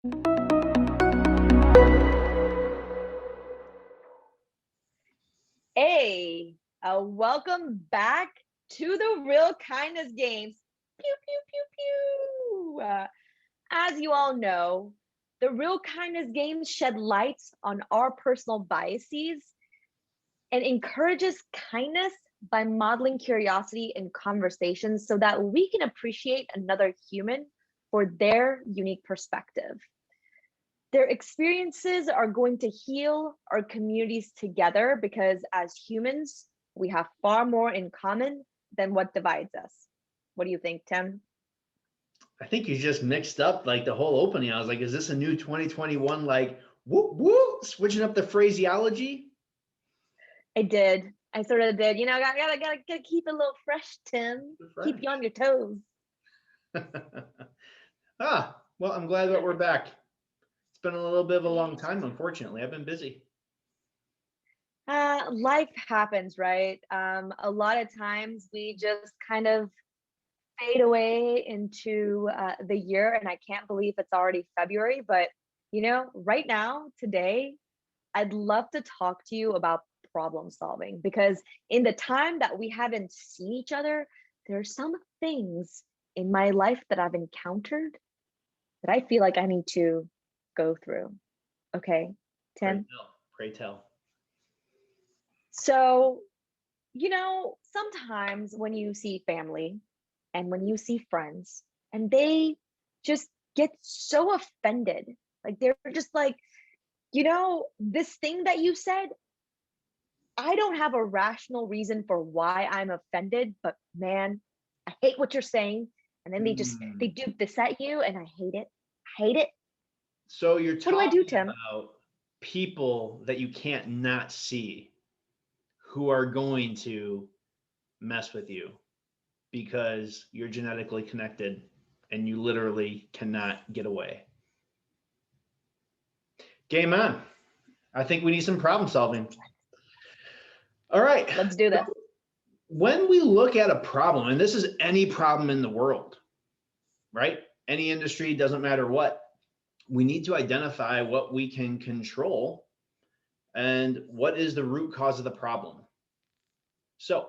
Hey, welcome back to the Real Kindness Games. Pew, pew, pew, pew. As you all know, the Real Kindness Games shed light on our personal biases and encourages kindness by modeling curiosity in conversations so that we can appreciate another human for their unique perspective. Their experiences are going to heal our communities together because as humans, we have far more in common than what divides us. What do you think, Tim? I think you just mixed up like the whole opening. I was like, is this a new 2021 like whoop whoop switching up the phraseology? I did. I sort of did. Gotta keep it a little fresh, Tim. Keep you on your toes. Well, I'm glad that we're back. It's been a little bit of a long time, unfortunately. I've been busy. Life happens, right? A lot of times we just kind of fade away into the year, and I can't believe it's already February. But right now, today, I'd love to talk to you about problem solving because in the time that we haven't seen each other, there are some things in my life that I've encountered that I feel like I need to go through. Okay, Tim? Pray tell. So, sometimes when you see family and when you see friends and they just get so offended, like they're just like, this thing that you said, I don't have a rational reason for why I'm offended, but man, I hate what you're saying. And then they do this at you and I hate it. I hate it. So you're What do I do, talking Tim? about people that you can't not see who are going to mess with you because you're genetically connected and you literally cannot get away. Game on. I think we need some problem solving. All right. Let's do this. When we look at a problem, and this is any problem in the world, right? Any industry, doesn't matter what, we need to identify what we can control and what is the root cause of the problem. So,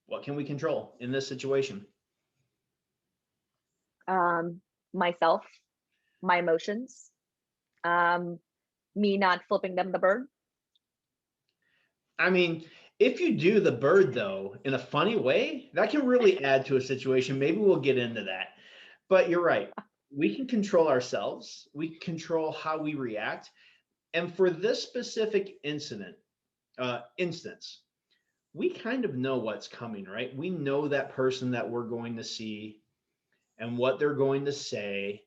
what can we control in this situation? Myself, my emotions, me not flipping them the bird. I mean, if you do the bird though in a funny way, that can really add to a situation. Maybe we'll get into that. But you're right. We can control ourselves. We can control how we react. And for this specific instance, we kind of know what's coming, right? We know that person that we're going to see and what they're going to say.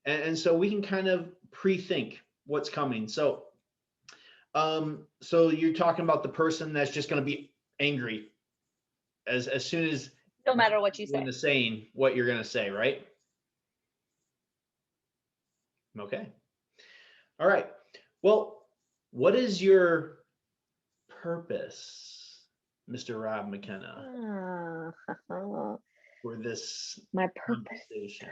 And so we can kind of pre-think what's coming. So you're talking about the person that's just going to be angry as soon as no matter what you say. Saying what you're going to say, right? Okay. All right. Well, what is your purpose, Mr. Rob McKenna, for this conversation?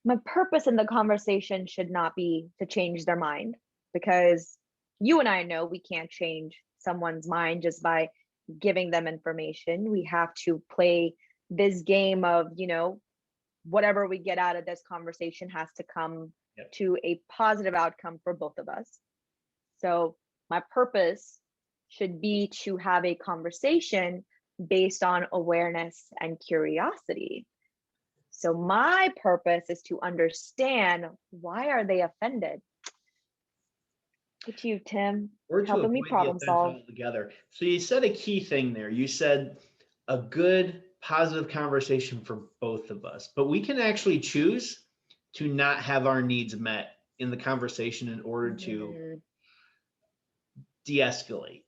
My purpose in the conversation should not be to change their mind because you and I know we can't change someone's mind just by giving them information. We have to play this game of, whatever we get out of this conversation has to come to a positive outcome for both of us. So my purpose should be to have a conversation based on awareness and curiosity. So my purpose is to understand why are they offended. Look at you, Tim, helping me problem solve. Together. So you said a key thing there. You said a good positive conversation for both of us, but we can actually choose to not have our needs met in the conversation in order to de-escalate.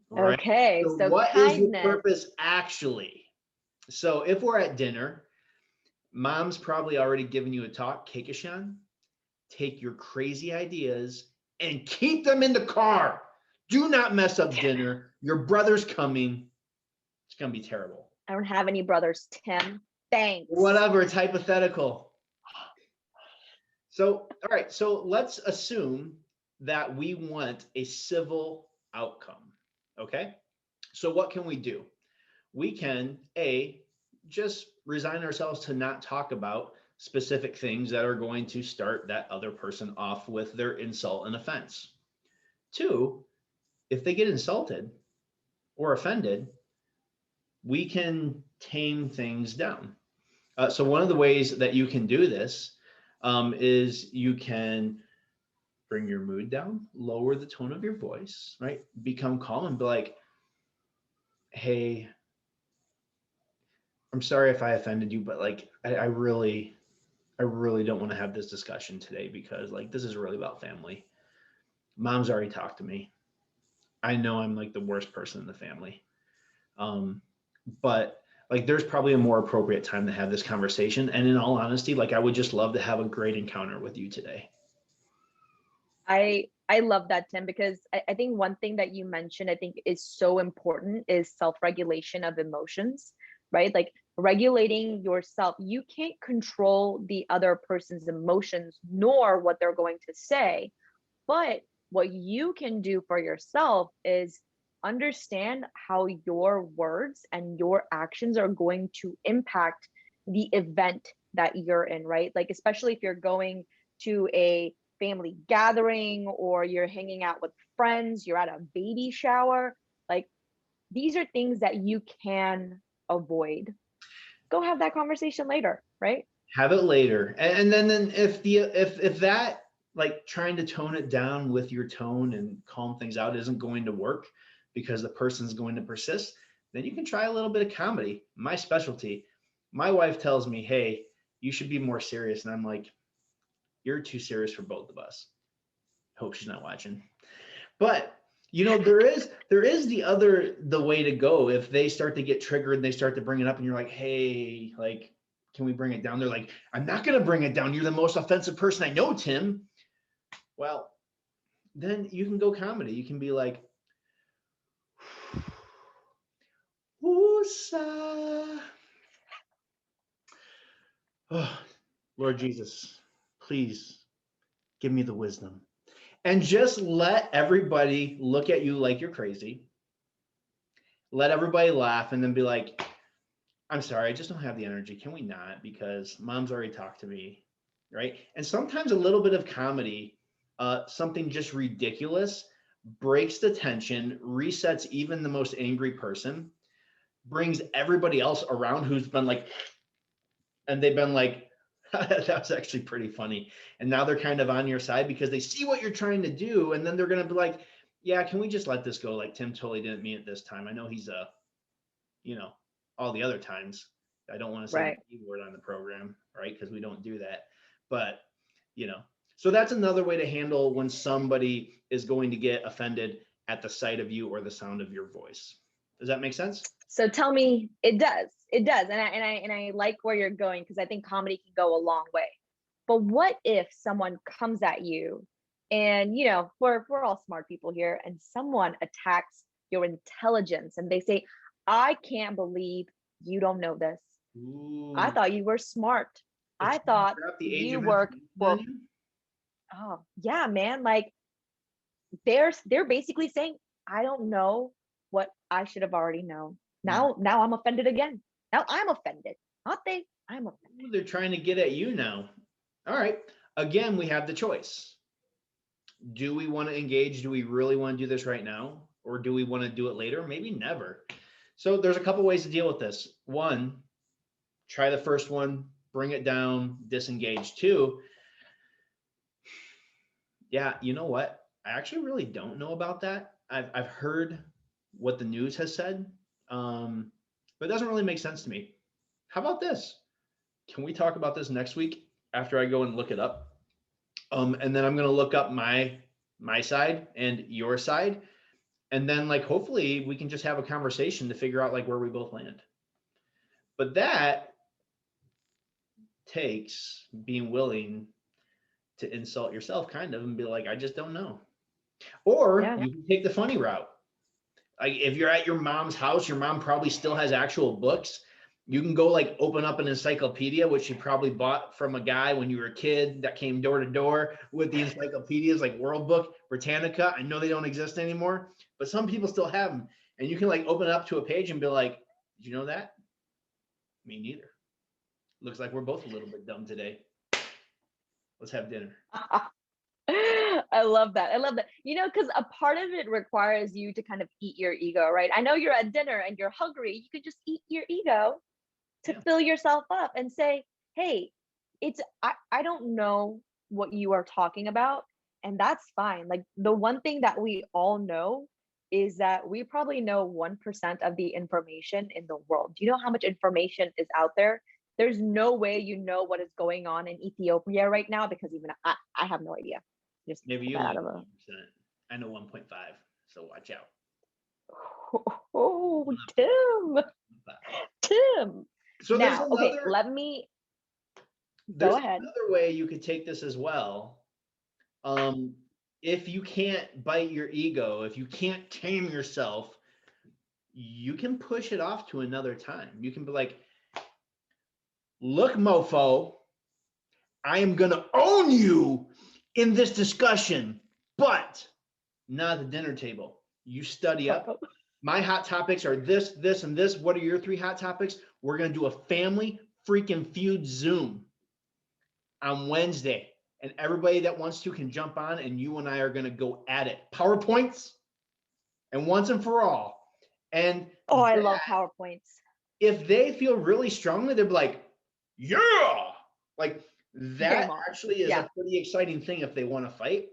Right? Okay, so what kindness. Is your purpose actually? So if we're at dinner, mom's probably already given you a talk. Kekishan, take your crazy ideas and keep them in the car. Do not mess up dinner. Your brother's coming. It's going to be terrible. I don't have any brothers, Tim. Thanks. Whatever, it's hypothetical. So, all right. So let's assume that we want a civil outcome. Okay. So what can we do? We can just resign ourselves to not talk about specific things that are going to start that other person off with their insult and offense. Two, if they get insulted or offended, we can tame things down. So one of the ways that you can do this is you can bring your mood down, lower the tone of your voice, right? Become calm and be like, hey, I'm sorry if I offended you, but like, I really don't want to have this discussion today because like, this is really about family. Mom's already talked to me. I know I'm like the worst person in the family. Um, but like, there's probably a more appropriate time to have this conversation. And in all honesty, like, I would just love to have a great encounter with you today. I love that, Tim, because I think one thing that you mentioned, I think is so important is self-regulation of emotions, right? Like regulating yourself. You can't control the other person's emotions nor what they're going to say. But what you can do for yourself is understand how your words and your actions are going to impact the event that you're in, right? Like, especially if you're going to a family gathering or you're hanging out with friends, you're at a baby shower, like these are things that you can avoid. Go have that conversation later, right? Have it later. And then if that, like, trying to tone it down with your tone and calm things out isn't going to work because the person's going to persist, then you can try a little bit of comedy. My specialty. My wife tells me, hey, you should be more serious. And I'm like, you're too serious for both of us. Hope she's not watching. But there is the way to go. If they start to get triggered and they start to bring it up and you're like, hey, like, can we bring it down? They're like, I'm not going to bring it down. You're the most offensive person I know, Tim. Well, then you can go comedy. You can be like, Woosa. Oh, Lord Jesus, please give me the wisdom. And just let everybody look at you like you're crazy. Let everybody laugh and then be like, I'm sorry, I just don't have the energy. Can we not? Because mom's already talked to me, right? And sometimes a little bit of comedy, something just ridiculous, breaks the tension, resets even the most angry person, brings everybody else around who's been like, and they've been like, that was actually pretty funny. And now they're kind of on your side because they see what you're trying to do. And then they're going to be like, yeah, can we just let this go? Like, Tim totally didn't mean it this time. I know he's you know, all the other times. I don't want to say the Right. P word on the program, right? Because we don't do that. But, so that's another way to handle when somebody is going to get offended at the sight of you or the sound of your voice. Does that make sense? So tell me, it does, and I like where you're going because I think comedy can go a long way. But what if someone comes at you, and we're all smart people here, and someone attacks your intelligence, and they say, "I can't believe you don't know this. I Ooh, thought you were smart. they're I trying to thought drop the age you of work information on for." you. Oh yeah, man. Like they're basically saying, I don't know what I should have already known. Mm. Now I'm offended again. Now I'm offended. Not they, I'm offended. Ooh, they're trying to get at you now. All right. Again, we have the choice. Do we want to engage? Do we really want to do this right now? Or do we want to do it later? Maybe never. So there's a couple ways to deal with this. One, try the first one, bring it down, disengage. Two, yeah, you know what? I actually really don't know about that. I've heard what the news has said, but it doesn't really make sense to me. How about this? Can we talk about this next week after I go and look it up? And then I'm going to look up my side and your side, and then like hopefully we can just have a conversation to figure out like where we both land. But that takes being willing to insult yourself kind of and be like, I just don't know. Or Yeah. you can take the funny route. Like if you're at your mom's house, your mom probably still has actual books. You can go like open up an encyclopedia, which you probably bought from a guy when you were a kid that came door to door with the encyclopedias like World Book, Britannica. I know they don't exist anymore, but some people still have them. And you can like open up to a page and be like, did you know that? Me neither. Looks like we're both a little bit dumb today. Let's have dinner. I love that. I love that. Because a part of it requires you to kind of eat your ego, right? I know you're at dinner and you're hungry. You could just eat your ego to Yeah. fill yourself up and say, hey, I don't know what you are talking about. And that's fine. Like the one thing that we all know is that we probably know 1% of the information in the world. Do you know how much information is out there? There's no way you know what is going on in Ethiopia right now, because even I have no idea. Just Maybe pull you that know out of 1%. I know 1.5, so watch out. Oh, Tim. So there's Now, okay, another let me go there's ahead. another way you could take this as well. If you can't bite your ego, if you can't tame yourself, you can push it off to another time. You can be like, look, mofo, I am going to own you in this discussion, but not at the dinner table. You study up. My hot topics are this, this, and this. What are your 3 hot topics? We're going to do a family freaking feud Zoom on Wednesday. And everybody that wants to can jump on, and you and I are going to go at it. PowerPoints, and once and for all. And oh, I love PowerPoints. if they feel really strongly, they're like, yeah, like that actually is a pretty exciting thing if they want to fight.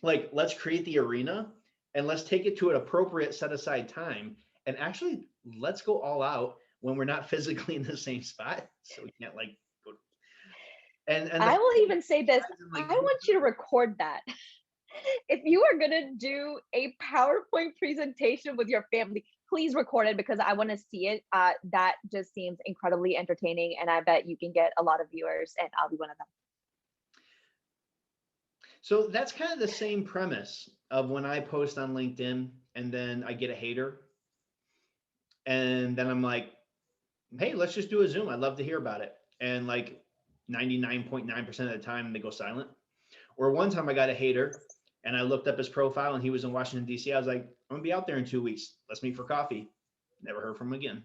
Like, let's create the arena and let's take it to an appropriate set aside time. And actually, let's go all out when we're not physically in the same spot. So we can't like go. And I will even say this. like, I want you to record that. If you are going to do a PowerPoint presentation with your family, please record it, because I want to see it. That just seems incredibly entertaining, and I bet you can get a lot of viewers, and I'll be one of them. So that's kind of the same premise of when I post on LinkedIn and then I get a hater. And then I'm like, hey, let's just do a Zoom. I'd love to hear about it. And like 99.9% of the time they go silent. Or one time I got a hater and I looked up his profile and he was in Washington, D.C. I was like, I'm gonna be out there in 2 weeks. Let's meet for coffee. Never heard from him again.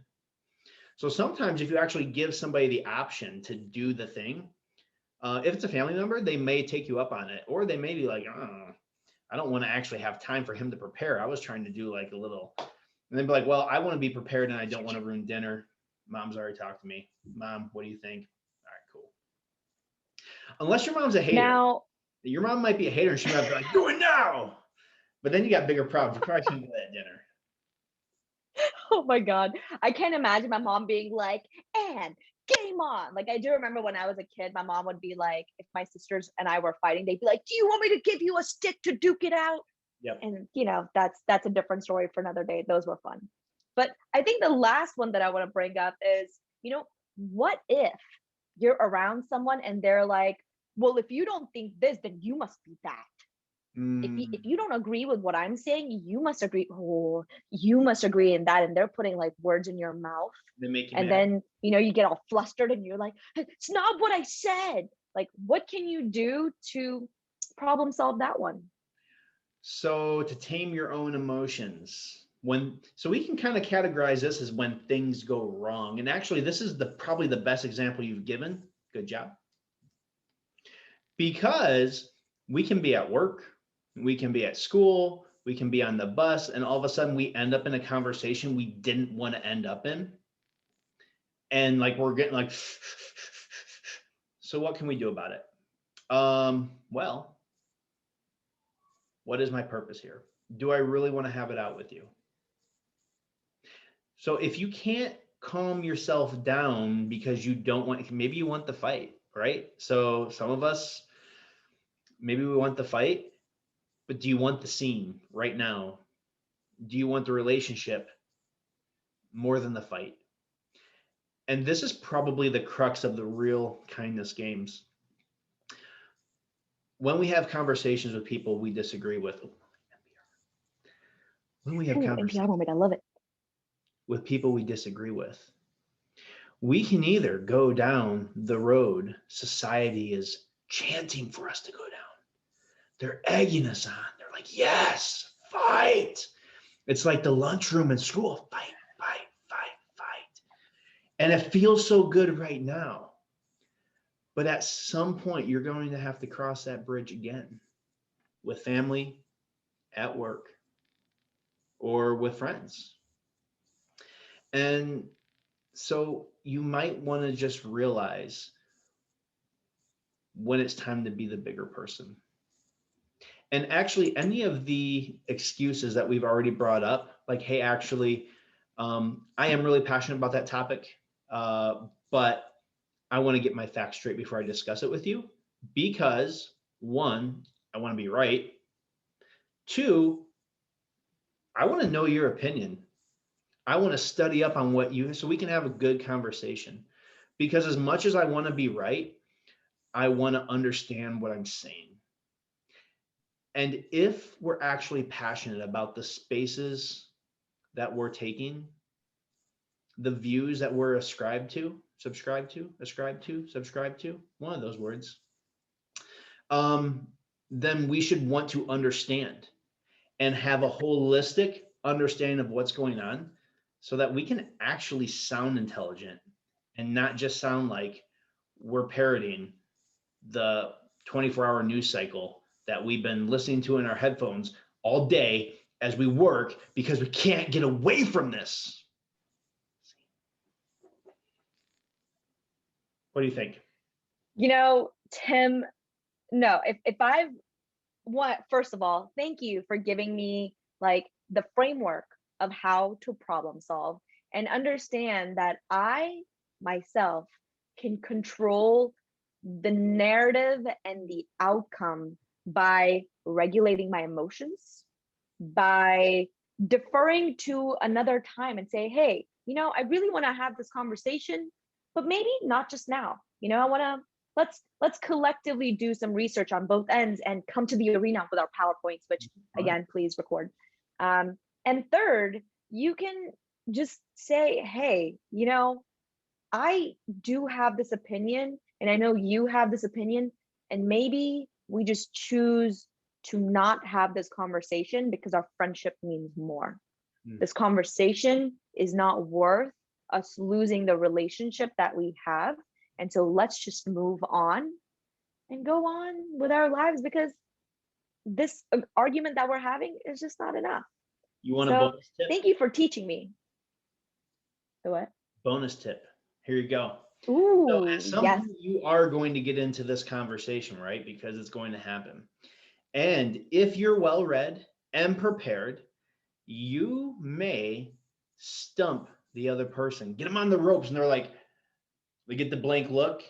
So sometimes if you actually give somebody the option to do the thing, if it's a family member, they may take you up on it, or they may be like, oh, I don't want to actually have time for him to prepare. I was trying to do like a little, and they'd be like, well, I want to be prepared and I don't want to ruin dinner. Mom's already talked to me. Mom, what do you think? All right, cool. Unless your mom's a hater. Now, your mom might be a hater and she might be like, do it now. But then you got bigger problems. You probably shouldn't go to that dinner. oh my God. I can't imagine my mom being like, and game on. Like, I do remember when I was a kid, my mom would be like, if my sisters and I were fighting, they'd be like, do you want me to give you a stick to duke it out? Yep. And that's a different story for another day. Those were fun. But I think the last one that I want to bring up is, what if you're around someone and they're like, well, if you don't think this, then you must be that. If you don't agree with what I'm saying, you must agree. Oh, you must agree in that. And they're putting like words in your mouth. They make you and mad. Then, you get all flustered and you're like, it's not what I said. Like, what can you do to problem solve that one? So to tame your own emotions, so we can kind of categorize this as when things go wrong. And actually, this is probably the best example you've given. Good job. Because we can be at work, we can be at school, we can be on the bus, and all of a sudden we end up in a conversation we didn't want to end up in. And like we're getting like, so what can we do about it? Well, what is my purpose here? Do I really want to have it out with you? So if you can't calm yourself down because you don't want, maybe you want the fight, right? So some of us, maybe we want the fight, but do you want the scene right now? Do you want the relationship more than the fight? And this is probably the crux of the real kindness games. When we have conversations with people we disagree with, when we have conversations I love it. with people we disagree with, We can either go down the road society is chanting for us to go down. They're egging us on. They're like, yes, fight. It's like the lunchroom in school. Fight, fight, fight, fight. And it feels so good right now. But at some point, you're going to have to cross that bridge again with family, at work, or with friends. And so you might want to just realize when it's time to be the bigger person. And actually, any of the excuses that we've already brought up, like, hey, actually, I am really passionate about that topic, but I want to get my facts straight before I discuss it with you. Because one, I want to be right. Two, I want to know your opinion. I want to study up on what you, so we can have a good conversation. Because as much as I want to be right, I want to understand what I'm saying. And if we're actually passionate about the spaces that we're taking, the views that we're subscribe to, one of those words, then we should want to understand and have a holistic understanding of what's going on so that we can actually sound intelligent and not just sound like we're parroting the 24-hour news cycle that we've been listening to in our headphones all day as we work because we can't get away from this. What do you think? Tim, no, if I've first of all, thank you for giving me like the framework of how to problem solve and understand that I myself can control the narrative and the outcome by regulating my emotions, by deferring to another time and say, hey, I really want to have this conversation, but maybe not just now. I want to let's collectively do some research on both ends and come to the arena with our PowerPoints, which again, please record. And third, you can just say, hey, I do have this opinion, and I know you have this opinion, and maybe we just choose to not have this conversation because our friendship means more. This conversation is not worth us losing the relationship that we have. And so let's just move on and go on with our lives because this argument that we're having is just not enough. You want a bonus tip? Thank you for teaching me. The what? Bonus tip. Here you go. Ooh, so at some point you are going to get into this conversation, right? Because it's going to happen. And if you're well read and prepared, you may stump the other person, get them on the ropes, and they're like, they get the blank look.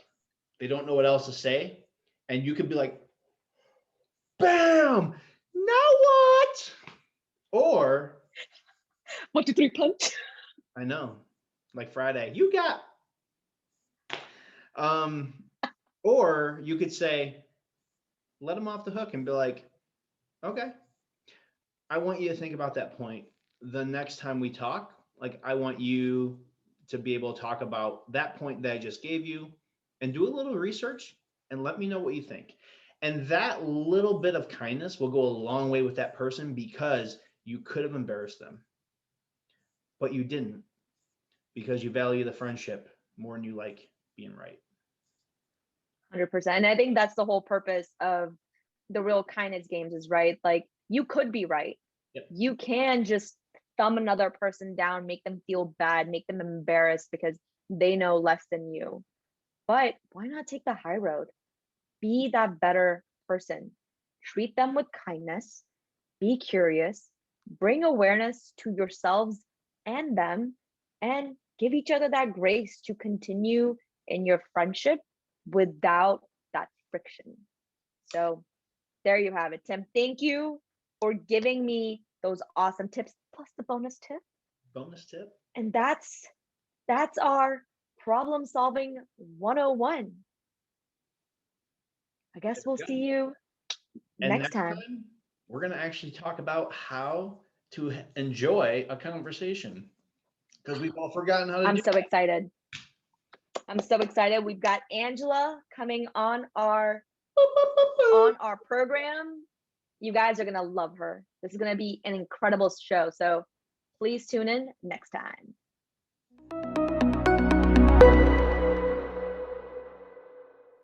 They don't know what else to say. And you could be like, bam, now what? Or 1, 2, 3 punch. I know, like Friday, you got. Or you could say, let them off the hook and be like, okay, I want you to think about that point. The next time we talk, like I want you to be able to talk about that point that I just gave you and do a little research and let me know what you think. And that little bit of kindness will go a long way with that person because you could have embarrassed them, but you didn't because you value the friendship more than you like being right. 100%. And I think that's the whole purpose of the real kindness games is, right? Like you could be right. Yep. You can just thumb another person down, make them feel bad, make them embarrassed because they know less than you. But why not take the high road? Be that better person. Treat them with kindness. Be curious. Bring awareness to yourselves and them, and give each other that grace to continue in your friendship without that friction. So there you have it, Tim. Thank you for giving me those awesome tips, plus the bonus tip. Bonus tip. And that's our problem solving 101. I guess we'll see you next time. We're going to actually talk about how to enjoy a conversation because we've all forgotten how to do it. I'm so excited. I'm so excited. We've got Angela coming on our program. You guys are going to love her. This is going to be an incredible show. So please tune in next time.